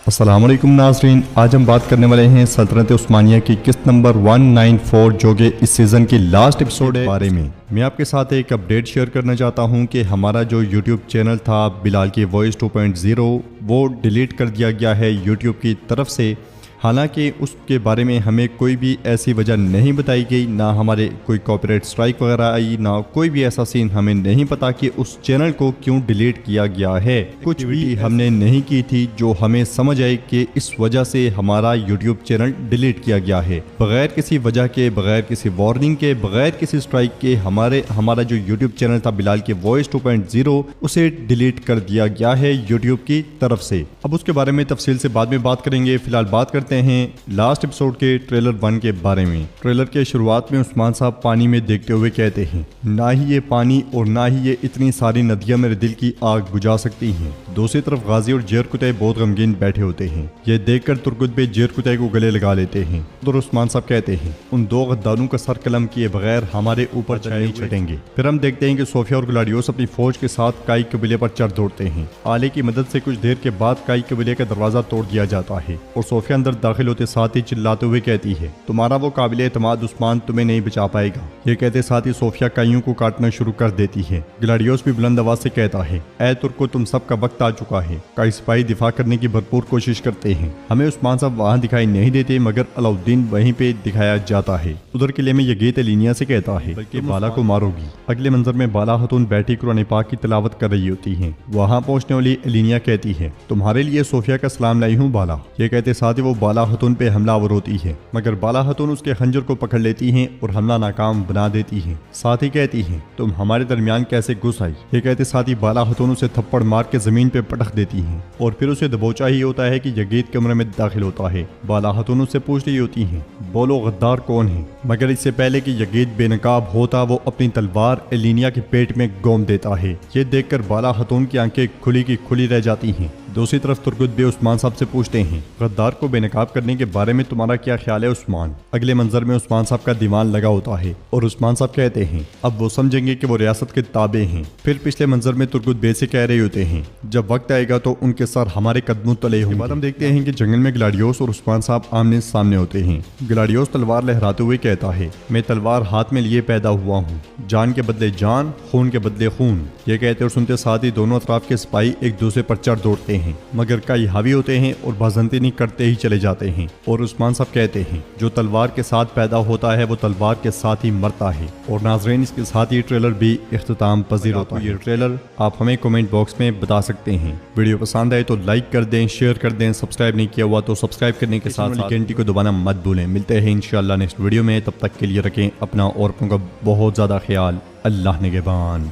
السلام علیکم ناظرین، آج ہم بات کرنے والے ہیں سلطنت عثمانیہ کی قسط نمبر 194 جو کہ اس سیزن کی لاسٹ ایپیسوڈ ہے بارے میں آپ کے ساتھ ایک اپڈیٹ شیئر کرنا چاہتا ہوں کہ ہمارا جو یوٹیوب چینل تھا بلال کی وائس 2.0 وہ ڈیلیٹ کر دیا گیا ہے یوٹیوب کی طرف سے۔ حالانکہ اس کے بارے میں ہمیں کوئی بھی ایسی وجہ نہیں بتائی گئی، نہ ہمارے کوئی کاپی رائٹ اسٹرائک وغیرہ آئی، نہ کوئی بھی ایسا سین ہمیں نہیں پتا کہ اس چینل کو کیوں ڈیلیٹ کیا گیا ہے۔ کچھ بھی ہم نے نہیں کی تھی جو ہمیں سمجھ آئے کہ اس وجہ سے ہمارا یوٹیوب چینل ڈیلیٹ کیا گیا ہے۔ بغیر کسی وجہ کے، بغیر کسی وارننگ کے، بغیر کسی اسٹرائک کے ہمارا جو یوٹیوب چینل تھا بلال کی وائس 2.0 اسے ڈیلیٹ کر دیا گیا ہے یوٹیوب کی طرف سے۔ اب اس کے بارے میں تفصیل سے بعد میں بات کریں گے، فی الحال بات کرتے ہیں لاسٹ ایپیسوڈ کے ٹریلر 1 کے بارے میں۔ ٹریلر کے شروعات میں عثمان صاحب پانی میں دیکھتے ہوئے کہتے ہیں، نہ ہی یہ پانی اور نہ ہی یہ اتنی ساری ندیاں میرے دل کی آگ بجھا سکتی ہیں۔ دوسری طرف غازی اور جیر کتے بہت غمگین بیٹھے ہوتے ہیں۔ یہ دیکھ کر ترگت بے جیر کتے کو گلے لگا لیتے ہیں اور عثمان صاحب کہتے ہیں، ان دو غداروں کا سر قلم کیے بغیر ہمارے اوپر نہیں چڑھیں گے۔ پھر ہم دیکھتے ہیں کہ صوفیہ اور گلاڈیوس اپنی فوج کے ساتھ کائی قبیلے پر چڑھ دوڑتے ہیں۔ آلے کی مدد سے کچھ دیر کے بعد کائی قبیلے کا دروازہ توڑ دیا جاتا ہے اور صوفیہ اندر داخل ہوتے ساتھ ہی چلاتے ہوئے کہتی ہے، تمہارا وہ قابل اعتماد عثمان تمہیں نہیں بچا پائے گا۔ یہ کہتے ساتھ ہی صوفیہ کائیوں کو کاٹنا شروع کر دیتی ہے۔ گلاڈیوس بھی بلند آواز سے کہتا ہے، اے ترکو تم سب کا وقت آ چکا ہے۔ کائی سپاہی دفاع کرنے کی بھرپور کوشش کرتے ہیں۔ ہمیں عثمان صاحب وہاں دکھائی نہیں دیتے مگر علاؤالدین وہیں پہ دکھایا جاتا ہے۔ ادھر قلعے میں یگیت الینیا سے کہتا ہے، بلکہ بالا کو مارو گی۔ اگلے منظر میں بالا خاتون بیٹھی قرآن پاک کی تلاوت کر رہی ہوتی ہیں۔ وہاں پہنچنے والی الینیا کہتی ہے، تمہارے لیے صوفیہ کا سلام لائی ہوں بالا۔ یہ کہتے ساتھ ہی وہ بالا خاتون پہ حملہ آور ہوتی ہے مگر بالا خاتون اس کے خنجر کو پکڑ لیتی ہیں اور حملہ ناکام بنا دیتی ہیں۔ ساتھ ہی کہتی ہیں، تم ہمارے درمیان کیسے گھس آئی؟ یہ کہتے ساتھ ہی بالا خاتون اسے تھپڑ مار کے زمین پہ پٹخ دیتی ہیں اور پھر اسے دبوچا ہی ہوتا ہے کہ یگیت کمرے میں داخل ہوتا ہے۔ بالا خاتون اس سے پوچھ رہی ہوتی ہیں، بولو غدار کون ہے؟ مگر اس سے پہلے کہ یگیت بے نقاب ہوتا وہ اپنی تلوار الینیا کے پیٹ میں گوم دیتا ہے۔ یہ دیکھ کر بالا خاتون کی آنکھیں کھلی کی کھلی رہ جاتی ہیں۔ دوسری طرف ترگت بے عثمان صاحب سے پوچھتے ہیں، غدار کو بے نقاب کرنے کے بارے میں تمہارا کیا خیال ہے عثمان؟ اگلے منظر میں عثمان صاحب کا دیوان لگا ہوتا ہے اور عثمان صاحب کہتے ہیں، اب وہ سمجھیں گے کہ وہ ریاست کے تابع ہیں۔ پھر پچھلے منظر میں ترگت بے سے کہہ رہے ہوتے ہیں، جب وقت آئے گا تو ان کے سر ہمارے قدموں تلے ہوں گے۔ بعد ہم دیکھتے ہیں کہ جنگل میں گلاڈیوس اور عثمان صاحب آمنے سامنے ہوتے ہیں۔ گلاڈیوس تلوار لہراتے ہوئے کہتا ہے، میں تلوار ہاتھ میں لیے پیدا ہوا ہوں، جان کے بدلے جان، خون کے بدلے خون۔ یہ کہتے اور سنتے ساتھ ہی دونوں اطراف کے سپاہی ایک دوسرے پر چڑھ دوڑتے ہیں مگر کئی حاوی ہوتے ہیں اور بازنطینی کرتے ہی چلے جاتے ہیں اور عثمان صاحب کہتے ہیں، جو تلوار کے ساتھ پیدا ہوتا ہے وہ تلوار کے ساتھ ہی مرتا ہے۔ اور ناظرین اس کے ساتھ ہی ٹریلر بھی اختتام پذیر ہوتا ہے۔ یہ ٹریلر آپ ہمیں کمنٹ باکس میں بتا سکتے ہیں۔ ویڈیو پسند آئے تو لائک کر دیں، شیئر کر دیں، سبسکرائب نہیں کیا ہوا تو سبسکرائب کرنے کے ساتھ گھنٹی کو دبانا مت بھولیں۔ ملتے ہیں انشاءاللہ نیکسٹ ویڈیو میں، تب تک کے لیے رکھیں اپنا اور اپنوں کا بہت زیادہ خیال۔ اللہ نگہبان۔